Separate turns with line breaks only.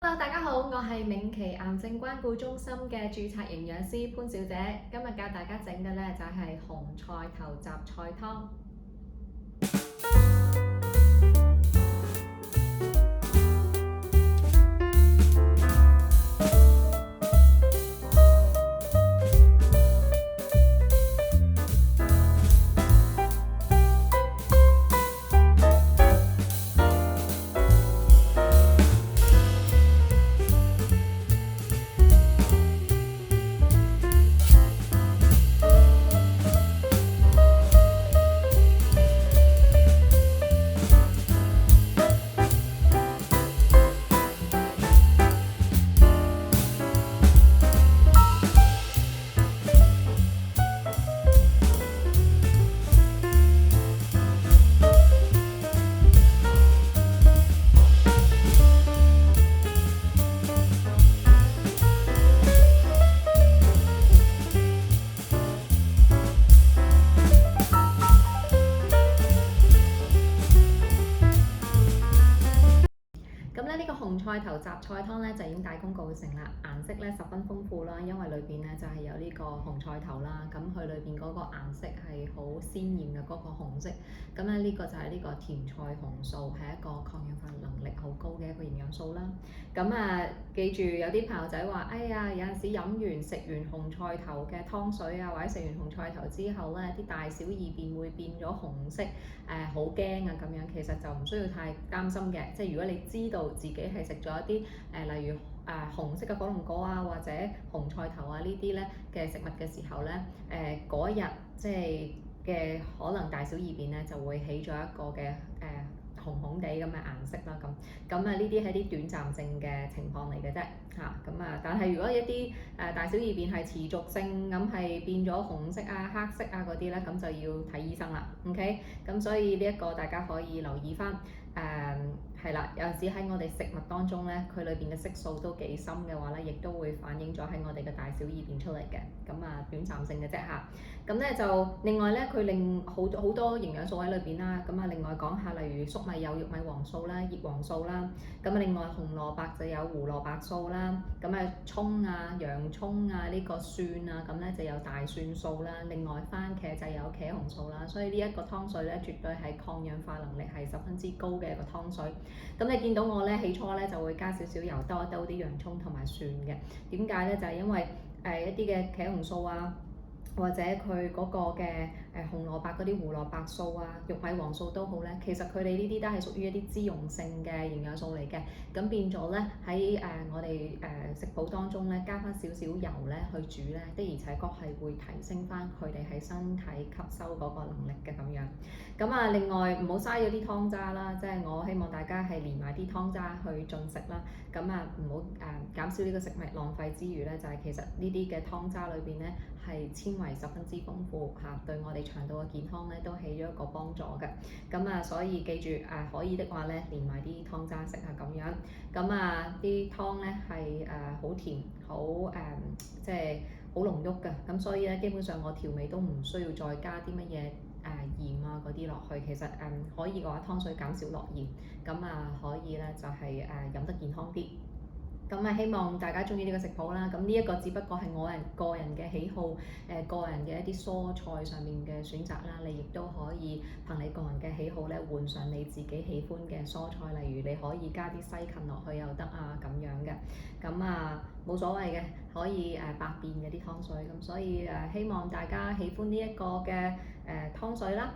Hello，大家好，我係銘琪癌症關顧中心嘅註冊營養師潘小姐，今日教大家整嘅咧就係紅菜頭雜菜湯。咁咧呢個紅菜頭雜菜湯咧就已經大功告成啦，顏色咧十分豐富啦，因為裏邊咧就係有呢個紅菜頭啦，咁佢裏邊嗰個顏色係好鮮豔嘅嗰個紅色，咁咧呢個就係呢個甜菜紅素，係一個抗氧化能力好高嘅一個營養素啦。咁記住有啲朋友仔話，哎呀有陣時飲完食完紅菜頭嘅湯水啊，或者食完紅菜頭之後咧，啲大小二便會變咗紅色，好驚啊咁樣，其實就唔需要太擔心嘅，即係如果你知道自己係食咗一啲例如紅色嘅火龍果啊，或者紅菜頭啊呢啲咧嘅食物嘅時候咧，嗰日即係嘅可能大小二便咧就會起咗一個嘅紅紅地咁嘅顏色啦，呢啲係啲短暫性嘅情況嚟嘅啫嚇，但係如果一啲大小二便係持續性咁係變咗紅色啊、黑色啊嗰啲咧，咁就要睇醫生啦。OK，咁所以呢一個大家可以留意翻。係啦，有陣時喺我哋食物當中咧，佢裏邊嘅色素都幾深嘅話咧，亦都會反映咗喺我哋嘅大小二便出嚟嘅。短暫性嘅啫嚇。咁咧就另外咧，佢另好多營養素喺裏邊啦。另外講下，例如粟米有玉米黃素啦、葉黃素啦。另外紅蘿蔔就有胡蘿蔔素啦。葱啊、洋葱啊、呢個蒜啊，咁咧就有大蒜素啦。另外番茄就有茄紅素啦。所以呢一個湯水咧，絕對係抗氧化能力係十分之高嘅一個湯水。咁你見到我咧起初咧就會加少少油多一兜啲洋葱同埋蒜嘅。點解咧？就係因為一啲嘅茄紅素啊，或者佢嗰個嘅紅蘿蔔嗰啲胡蘿蔔素啊、玉米黃素都好咧，其實佢哋呢啲都係屬於一啲脂溶性嘅營養素嚟嘅。咁變咗咧喺我哋食譜當中咧加翻少少油咧去煮咧，的而且確係會提升翻佢哋喺身體吸收嗰個能力嘅咁樣。另外唔好嘥咗啲湯渣啦，即係我希望大家係連埋啲湯渣去進食啦。唔好減少呢個食物浪費之餘咧，就係其實呢啲嘅湯渣裏邊咧係纖維十分之豐富嚇，對我哋腸道嘅健康咧都起咗一個幫助嘅。所以記住可以的話咧，連埋啲湯渣食下咁樣。啲湯咧係好甜，好即係好濃郁嘅。咁所以咧，基本上我調味都唔需要再加啲乜嘢鹽啊嗰啲落去。其實可以嘅話，湯水減少落鹽，可以咧就係飲得健康啲。希望大家中意呢個食譜啦。呢一個只不過係我個人嘅喜好，個人嘅一啲蔬菜上面嘅選擇啦。你亦都可以憑你個人嘅喜好咧，換上你自己喜歡嘅蔬菜，例如你可以加啲西芹落去又得啊咁樣嘅。冇所謂嘅，可以百變嘅啲湯水。所以希望大家喜歡呢一個嘅湯水啦。